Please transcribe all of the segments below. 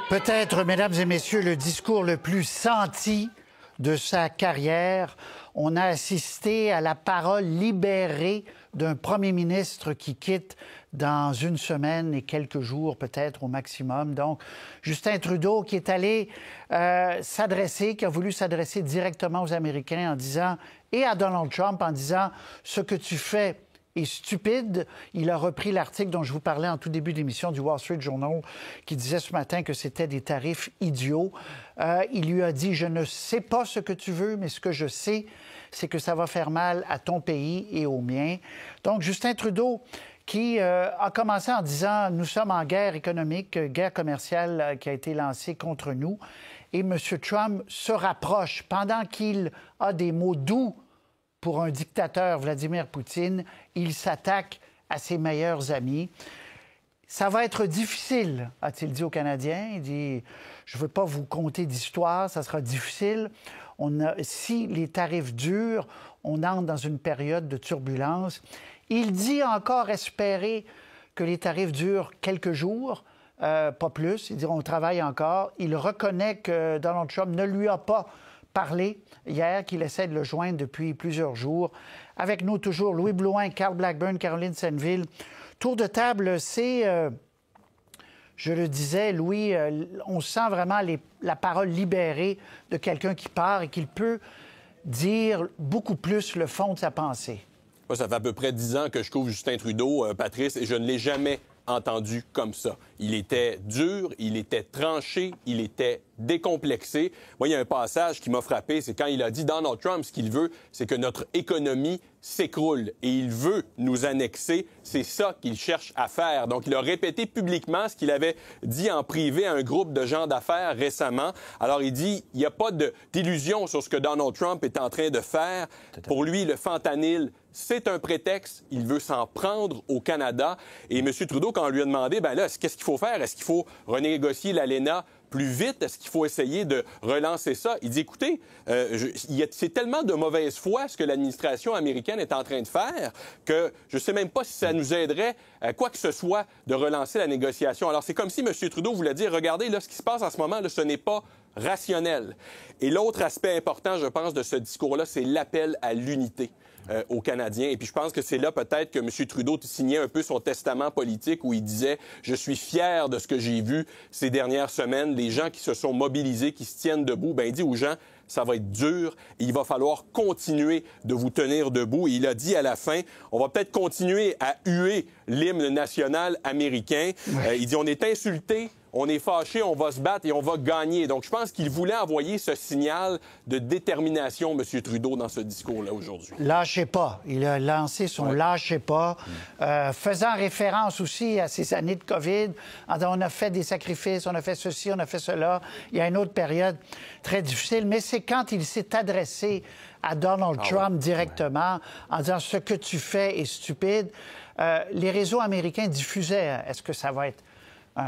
Peut-être, mesdames et messieurs, le discours le plus senti de sa carrière. On a assisté à la parole libérée d'un premier ministre qui quitte dans une semaine et quelques jours, peut-être au maximum. Donc, Justin Trudeau qui est allé qui a voulu s'adresser directement aux Américains en disant, et à Donald Trump en disant, ce que tu fais est stupide. Il a repris l'article dont je vous parlais en tout début d'émission du Wall Street Journal qui disait ce matin que c'était des tarifs idiots. Il lui a dit, je ne sais pas ce que tu veux, mais ce que je sais, c'est que ça va faire mal à ton pays et au mien. Donc, Justin Trudeau qui a commencé en disant, nous sommes en guerre économique, guerre commerciale qui a été lancée contre nous. Et M. Trump se rapproche pendant qu'il a des mots doux pour un dictateur, Vladimir Poutine, il s'attaque à ses meilleurs amis. Ça va être difficile, a-t-il dit aux Canadiens. Il dit, je ne veux pas vous conter d'histoire, ça sera difficile. Si les tarifs durent, on entre dans une période de turbulence. Il dit encore espérer que les tarifs durent quelques jours, pas plus. Il dit, on travaille encore. Il reconnaît que Donald Trump ne lui a pas parlé hier, qu'il essaie de le joindre depuis plusieurs jours. Avec nous toujours Louis Blouin, Carl Blackburn, Caroline Senneville. Tour de table, c'est, je le disais, Louis, on sent vraiment la parole libérée de quelqu'un qui part et qu'il peut dire beaucoup plus le fond de sa pensée. Moi, ça fait à peu près 10 ans que je couvre Justin Trudeau, Patrice, et je ne l'ai jamais entendu comme ça. Il était dur, il était tranché, il était décomplexé. Moi, il y a un passage qui m'a frappé, c'est quand il a dit Donald Trump, ce qu'il veut, c'est que notre économie s'écroule et il veut nous annexer. C'est ça qu'il cherche à faire. Donc, il a répété publiquement ce qu'il avait dit en privé à un groupe de gens d'affaires récemment. Alors, il dit, il n'y a pas d'illusion sur ce que Donald Trump est en train de faire. Pour lui, le fentanyl, c'est un prétexte. Il veut s'en prendre au Canada. Et M. Trudeau, quand on lui a demandé, ben là, qu'est-ce qu'il faut faire? Est-ce qu'il faut renégocier l'ALENA plus vite? Est-ce qu'il faut essayer de relancer ça? Il dit, écoutez, c'est tellement de mauvaise foi ce que l'administration américaine est en train de faire que je ne sais même pas si ça nous aiderait à quoi que ce soit de relancer la négociation. Alors, c'est comme si M. Trudeau voulait dire, regardez, là, ce qui se passe en ce moment, là, ce n'est pas rationnel. Et l'autre aspect important, je pense, de ce discours-là, c'est l'appel à l'unité aux Canadiens. Et puis je pense que c'est là peut-être que M. Trudeau signait un peu son testament politique où il disait « Je suis fier de ce que j'ai vu ces dernières semaines, les gens qui se sont mobilisés, qui se tiennent debout. » Ben, il dit aux gens « Ça va être dur et il va falloir continuer de vous tenir debout. » Et il a dit à la fin « On va peut-être continuer à huer l'hymne national américain. » Il dit « On est insultés. On est fâché, on va se battre et on va gagner. » Donc, je pense qu'il voulait envoyer ce signal de détermination, M. Trudeau, dans ce discours-là aujourd'hui. Lâchez pas. Il a lancé son lâchez pas, faisant référence aussi à ces années de COVID. On a fait des sacrifices, on a fait ceci, on a fait cela. Il y a une autre période très difficile, mais c'est quand il s'est adressé à Donald Trump directement en disant « Ce que tu fais est stupide ». Les réseaux américains diffusaient. Est-ce que ça va être...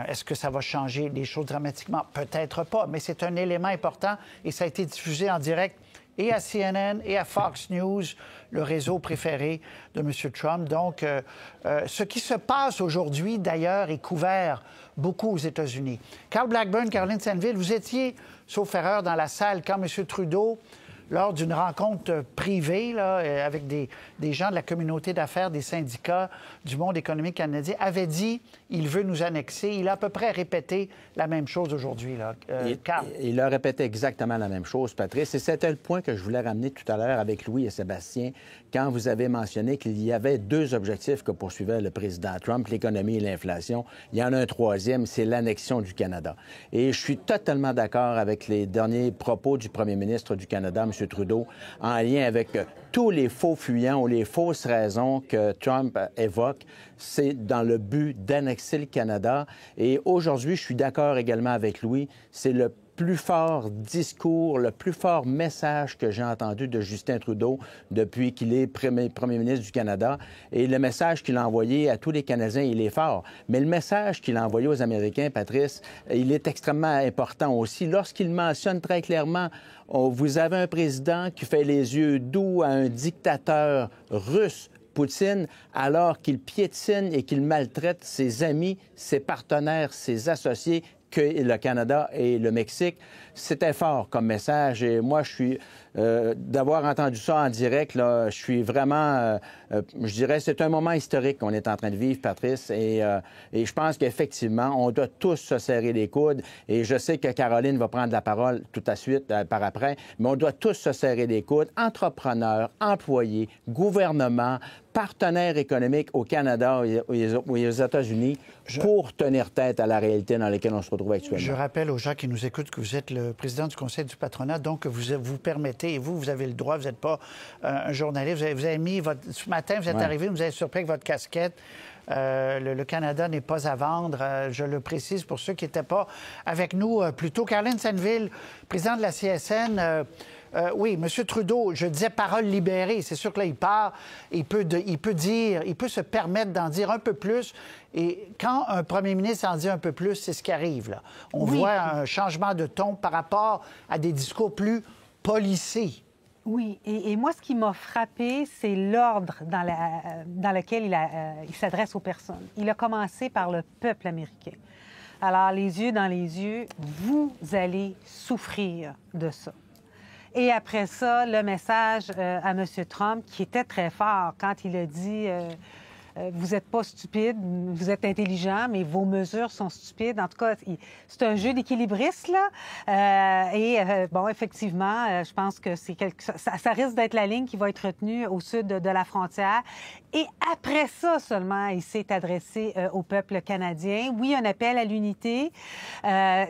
Est-ce que ça va changer les choses dramatiquement? Peut-être pas, mais c'est un élément important et ça a été diffusé en direct et à CNN et à Fox News, le réseau préféré de M. Trump. Donc, ce qui se passe aujourd'hui, d'ailleurs, est couvert beaucoup aux États-Unis. Carl Blackburn, Caroline Senneville, vous étiez, sauf erreur, dans la salle quand M. Trudeau, lors d'une rencontre privée là, avec des gens de la communauté d'affaires, des syndicats, du monde économique canadien, avait dit « il veut nous annexer ». Il a à peu près répété la même chose aujourd'hui. Il a répété exactement la même chose, Patrice. Et c'était le point que je voulais ramener tout à l'heure avec Louis et Sébastien, quand vous avez mentionné qu'il y avait deux objectifs que poursuivait le président Trump, l'économie et l'inflation. Il y en a un troisième, c'est l'annexion du Canada. Et je suis totalement d'accord avec les derniers propos du premier ministre du Canada, M. Trudeau, en lien avec tous les faux fuyants ou les fausses raisons que Trump évoque. C'est dans le but d'annexer le Canada. Et aujourd'hui, je suis d'accord également avec Louis, c'est le plus fort discours, le plus fort message que j'ai entendu de Justin Trudeau depuis qu'il est premier ministre du Canada. Et le message qu'il a envoyé à tous les Canadiens, il est fort. Mais le message qu'il a envoyé aux Américains, Patrice, il est extrêmement important aussi. Lorsqu'il mentionne très clairement, vous avez un président qui fait les yeux doux à un dictateur russe, Poutine, alors qu'il piétine et qu'il maltraite ses amis, ses partenaires, ses associés que le Canada et le Mexique. C'était fort comme message et moi, je suis... d'avoir entendu ça en direct, là, je suis vraiment... je dirais, c'est un moment historique qu'on est en train de vivre, Patrice, et je pense qu'effectivement, on doit tous se serrer les coudes, et je sais que Caroline va prendre la parole tout de suite par après, mais on doit tous se serrer les coudes, entrepreneurs, employés, gouvernement, partenaires économiques au Canada et aux États-Unis pour tenir tête à la réalité dans laquelle on se retrouve actuellement. Je rappelle aux gens qui nous écoutent que vous êtes le président du Conseil du patronat, donc vous permettez, et vous avez le droit, vous n'êtes pas un journaliste, vous avez mis ce matin, vous êtes arrivé, vous avez surpris avec votre casquette. Le Canada n'est pas à vendre. Je le précise pour ceux qui n'étaient pas avec nous plus tôt. Caroline Senneville, président de la CSN. Oui, M. Trudeau, je disais parole libérée. C'est sûr que là, il part, il peut se permettre d'en dire un peu plus. Et quand un premier ministre en dit un peu plus, c'est ce qui arrive, là. On voit un changement de ton par rapport à des discours plus policés. Oui, et moi, ce qui m'a frappé, c'est l'ordre dans lequel il s'adresse aux personnes. Il a commencé par le peuple américain. Alors, les yeux dans les yeux, vous allez souffrir de ça. Et après ça, le message à M. Trump, qui était très fort quand il a dit vous n'êtes pas stupide, vous êtes intelligent, mais vos mesures sont stupides. En tout cas, c'est un jeu d'équilibriste, là. Bon, effectivement, je pense que ça risque d'être la ligne qui va être retenue au sud de la frontière. Et après ça seulement, il s'est adressé au peuple canadien. Oui, un appel à l'unité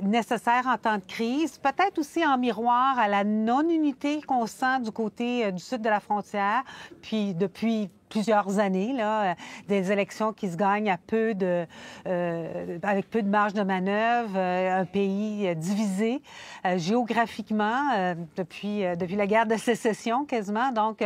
nécessaire en temps de crise, peut-être aussi en miroir à la non-unité qu'on sent du côté du sud de la frontière, puis depuis plusieurs années, là, des élections qui se gagnent avec peu de marge de manœuvre, un pays divisé géographiquement depuis la guerre de sécession quasiment. Donc,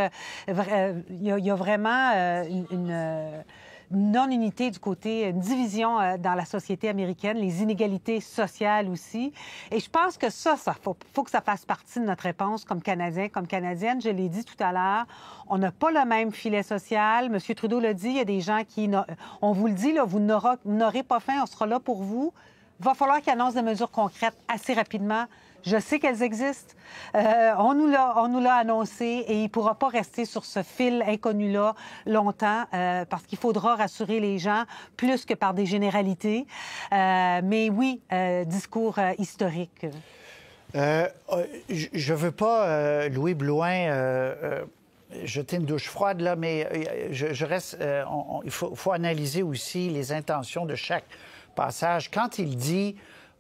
il y a vraiment une non-unité du côté, une division dans la société américaine, les inégalités sociales aussi. Et je pense que ça faut que ça fasse partie de notre réponse comme Canadiens, comme Canadiennes. Je l'ai dit tout à l'heure, on n'a pas le même filet social. M. Trudeau l'a dit, il y a des gens qui... On vous le dit, là, vous n'aurez pas faim, on sera là pour vous. Il va falloir qu'il annonce des mesures concrètes assez rapidement. Je sais qu'elles existent. On nous l'a annoncé et il ne pourra pas rester sur ce fil inconnu-là longtemps parce qu'il faudra rassurer les gens plus que par des généralités. Mais oui, discours historique. Je ne veux pas, Louis Blouin, jeter une douche froide, là, mais je reste... il faut analyser aussi les intentions de chaque passage. Quand il dit...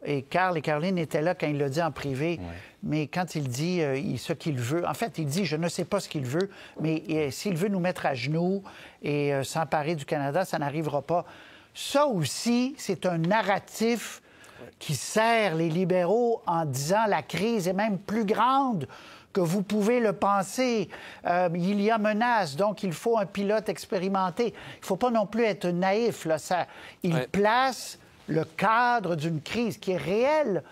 Et Carl et Caroline étaient là quand il l'a dit en privé, mais quand il dit ce qu'il veut, en fait, il dit « je ne sais pas ce qu'il veut, mais s'il veut nous mettre à genoux et s'emparer du Canada, ça n'arrivera pas ». Ça aussi, c'est un narratif qui sert les libéraux en disant « la crise est même plus grande que vous pouvez le penser. Il y a menace, donc il faut un pilote expérimenté. » Il ne faut pas non plus être naïf, là. Il place le cadre d'une crise qui est réelle,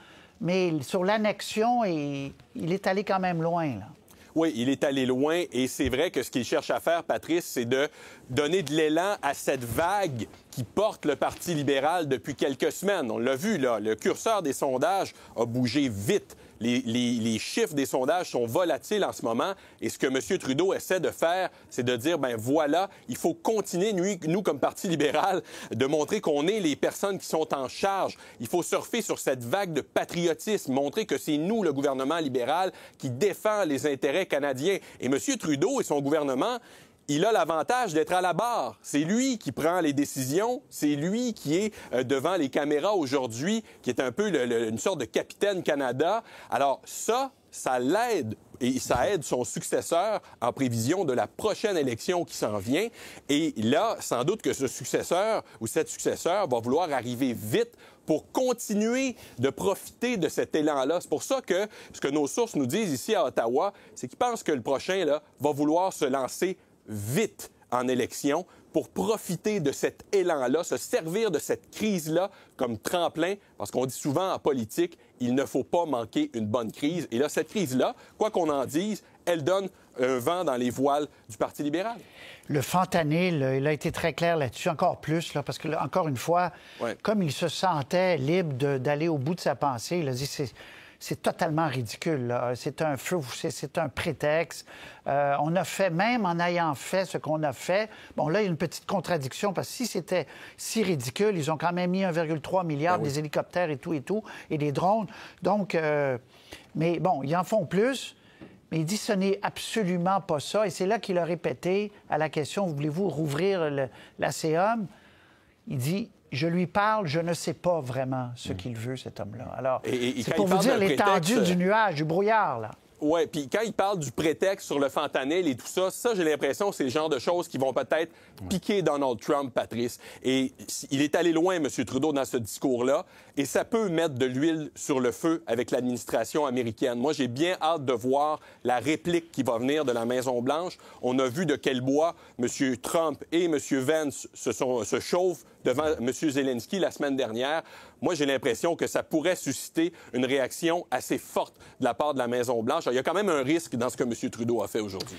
mais sur l'annexion, il est allé quand même loin, là. Oui, il est allé loin et c'est vrai que ce qu'il cherche à faire, Patrice, c'est de donner de l'élan à cette vague qui porte le Parti libéral depuis quelques semaines. On l'a vu, là, le curseur des sondages a bougé vite. Les chiffres des sondages sont volatiles en ce moment. Et ce que M. Trudeau essaie de faire, c'est de dire, ben voilà, il faut continuer, nous, comme Parti libéral, de montrer qu'on est les personnes qui sont en charge. Il faut surfer sur cette vague de patriotisme, montrer que c'est nous, le gouvernement libéral, qui défend les intérêts canadiens. Et M. Trudeau et son gouvernement, il a l'avantage d'être à la barre. C'est lui qui prend les décisions. C'est lui qui est devant les caméras aujourd'hui, qui est un peu une sorte de capitaine Canada. Alors ça l'aide et ça aide son successeur en prévision de la prochaine élection qui s'en vient. Et là, sans doute que ce successeur ou cette successeur va vouloir arriver vite pour continuer de profiter de cet élan-là. C'est pour ça que ce que nos sources nous disent ici à Ottawa, c'est qu'ils pensent que le prochain là, va vouloir se lancer vite en élection pour profiter de cet élan-là, se servir de cette crise-là comme tremplin, parce qu'on dit souvent en politique, il ne faut pas manquer une bonne crise. Et là, cette crise-là, quoi qu'on en dise, elle donne un vent dans les voiles du Parti libéral. Le fentanyl, il a été très clair là-dessus, encore plus, là, parce que, là, encore une fois, comme il se sentait libre d'aller au bout de sa pensée, il a dit c'est totalement ridicule, là. C'est un feu, c'est un prétexte. On a fait, même en ayant fait ce qu'on a fait, bon, là, il y a une petite contradiction, parce que si c'était si ridicule, ils ont quand même mis 1,3 milliard des hélicoptères et tout, et des drones. Donc, mais bon, ils en font plus. Mais il dit ce n'est absolument pas ça. Et c'est là qu'il a répété à la question, voulez-vous rouvrir l'ACEUM? Il dit, je lui parle, je ne sais pas vraiment ce qu'il veut, cet homme-là. Alors, c'est pour vous dire l'étendue du nuage, du brouillard, là. Oui, puis quand il parle du prétexte sur le fentanyl et tout ça, j'ai l'impression que c'est le genre de choses qui vont peut-être piquer Donald Trump, Patrice. Et il est allé loin, M. Trudeau, dans ce discours-là, et ça peut mettre de l'huile sur le feu avec l'administration américaine. Moi, j'ai bien hâte de voir la réplique qui va venir de la Maison-Blanche. On a vu de quel bois M. Trump et M. Vance se chauffent devant M. Zelensky la semaine dernière. Moi, j'ai l'impression que ça pourrait susciter une réaction assez forte de la part de la Maison-Blanche. Il y a quand même un risque dans ce que M. Trudeau a fait aujourd'hui.